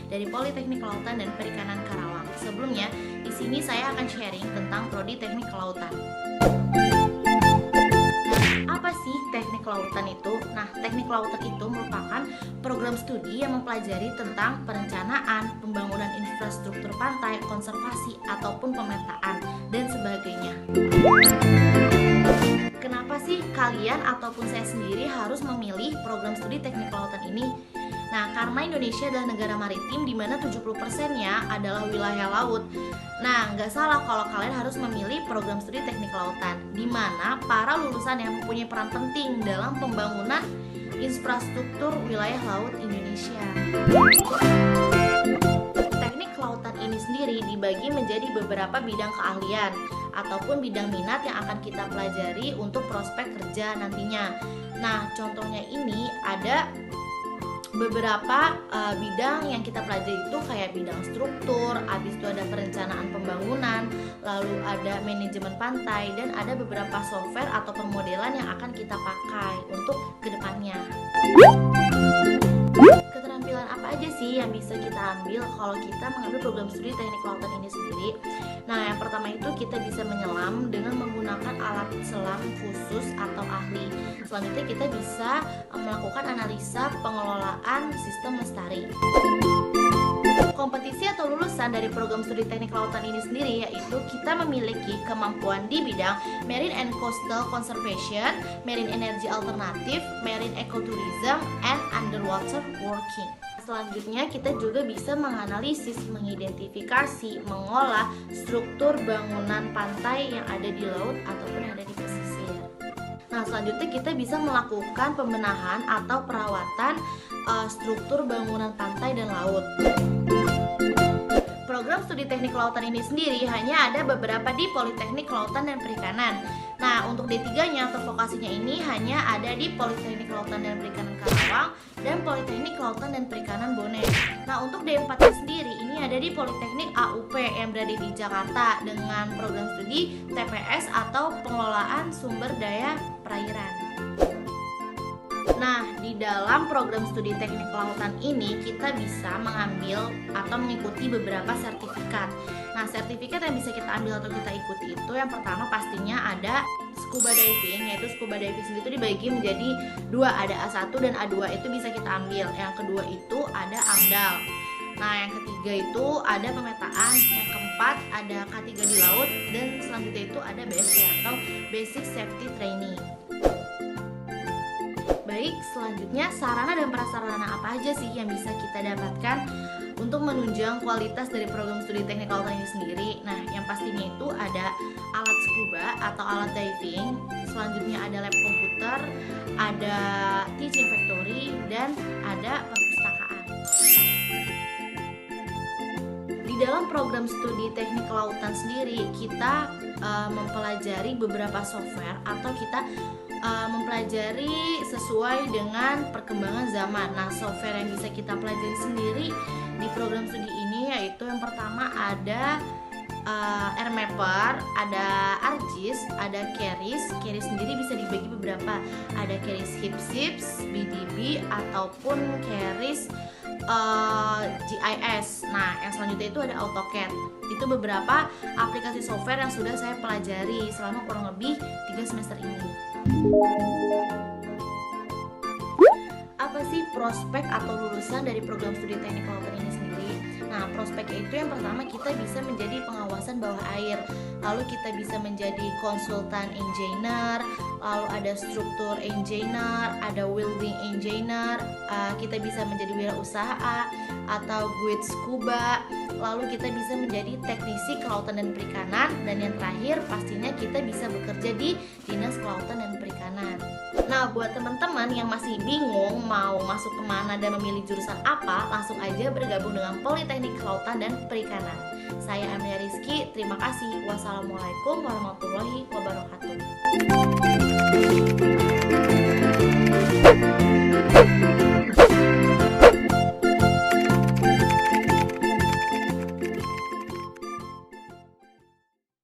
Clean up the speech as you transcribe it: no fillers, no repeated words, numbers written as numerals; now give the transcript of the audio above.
dari Politeknik Kelautan dan Perikanan Karawang. Sebelumnya, di sini saya akan sharing tentang prodi Teknik Kelautan. Apa sih teknik kelautan itu? Nah, teknik kelautan itu merupakan program studi yang mempelajari tentang perencanaan, pembangunan infrastruktur pantai, konservasi, ataupun pemetaan, dan sebagainya. Kenapa sih kalian ataupun saya sendiri harus memilih program studi teknik kelautan ini? Nah, karena Indonesia adalah negara maritim di mana 70%-nya adalah wilayah laut. Nah, nggak salah kalau kalian harus memilih program studi teknik kelautan, di mana para lulusan yang mempunyai peran penting dalam pembangunan infrastruktur wilayah laut Indonesia. Teknik kelautan ini sendiri dibagi menjadi beberapa bidang keahlian ataupun bidang minat yang akan kita pelajari untuk prospek kerja nantinya. Nah, contohnya ini ada beberapa bidang yang kita pelajari itu kayak bidang struktur, habis itu ada perencanaan pembangunan, lalu ada manajemen pantai, dan ada beberapa software atau permodelan yang akan kita pakai untuk kedepannya. Keterampilan apa aja sih yang bisa kita ambil kalau kita mengambil program studi teknik kelautan ini sendiri? Nah, yang pertama itu kita bisa menyelam dengan menggunakan alat selam khusus atau ahli. Selanjutnya kita bisa melakukan analisa pengelolaan sistem lestari. Kompetisi atau lulusan dari program studi teknik kelautan ini sendiri yaitu kita memiliki kemampuan di bidang Marine and Coastal Conservation, Marine Energy Alternative, Marine Ecotourism, and Underwater Working. Selanjutnya kita juga bisa menganalisis, mengidentifikasi, mengolah struktur bangunan pantai yang ada di laut ataupun yang ada di pesisir. Nah, selanjutnya kita bisa melakukan pembenahan atau perawatan struktur bangunan pantai dan laut. Program studi teknik kelautan ini sendiri hanya ada beberapa di Politeknik Kelautan dan Perikanan. Nah, untuk D3-nya atau vokasinya ini hanya ada di Politeknik Kelautan dan Perikanan Karawang dan Politeknik Kelautan dan Perikanan Bone. Nah, untuk D4-nya sendiri ini ada di Politeknik AUP yang berada di Jakarta dengan program studi TPS atau Pengelolaan Sumber Daya Perairan. Nah, di dalam program studi teknik kelautan ini kita bisa mengambil atau mengikuti beberapa sertifikat. Nah, sertifikat yang bisa kita ambil atau kita ikuti itu yang pertama pastinya ada scuba diving, yaitu scuba diving sendiri itu dibagi menjadi dua, ada A1 dan A2 itu bisa kita ambil. Yang kedua itu ada AMDAL. Nah, yang ketiga itu ada pemetaan, yang keempat ada K3 di laut, dan selanjutnya itu ada BST atau Basic Safety Training. Baik, selanjutnya sarana dan prasarana apa aja sih yang bisa kita dapatkan untuk menunjang kualitas dari program studi teknik kelautan ini sendiri? Nah, yang pastinya itu ada alat scuba atau alat diving, selanjutnya ada lab komputer, ada teaching factory, dan ada perpustakaan. Di dalam program studi teknik kelautan sendiri kita mempelajari beberapa software atau kita mempelajari sesuai dengan perkembangan zaman. Nah, software yang bisa kita pelajari sendiri di program studi ini yaitu yang pertama ada AirMapper, ada ArcGIS, ada Keris. Keris sendiri bisa dibagi beberapa. Ada Keris HipShips, BDB, ataupun Keris GIS. Nah, yang selanjutnya itu ada AutoCAD. Itu beberapa aplikasi software yang sudah saya pelajari selama kurang lebih 3 semester ini. Apa sih prospek atau lulusan dari program studi teknik kelautan ini sendiri? Nah, prospeknya itu yang pertama kita bisa menjadi pengawasan bawah air, lalu kita bisa menjadi konsultan engineer, lalu ada struktur engineer, ada welding engineer, kita bisa menjadi wirausaha atau guide scuba, lalu kita bisa menjadi teknisi kelautan dan perikanan, dan yang terakhir pastinya kita bisa bekerja di Dinas Kelautan dan Perikanan. Nah, buat teman-teman yang masih bingung mau masuk kemana dan memilih jurusan apa, langsung aja bergabung dengan Politeknik Kelautan dan Perikanan. Saya Amelia Rizky, terima kasih. Wassalamualaikum warahmatullahi wabarakatuh.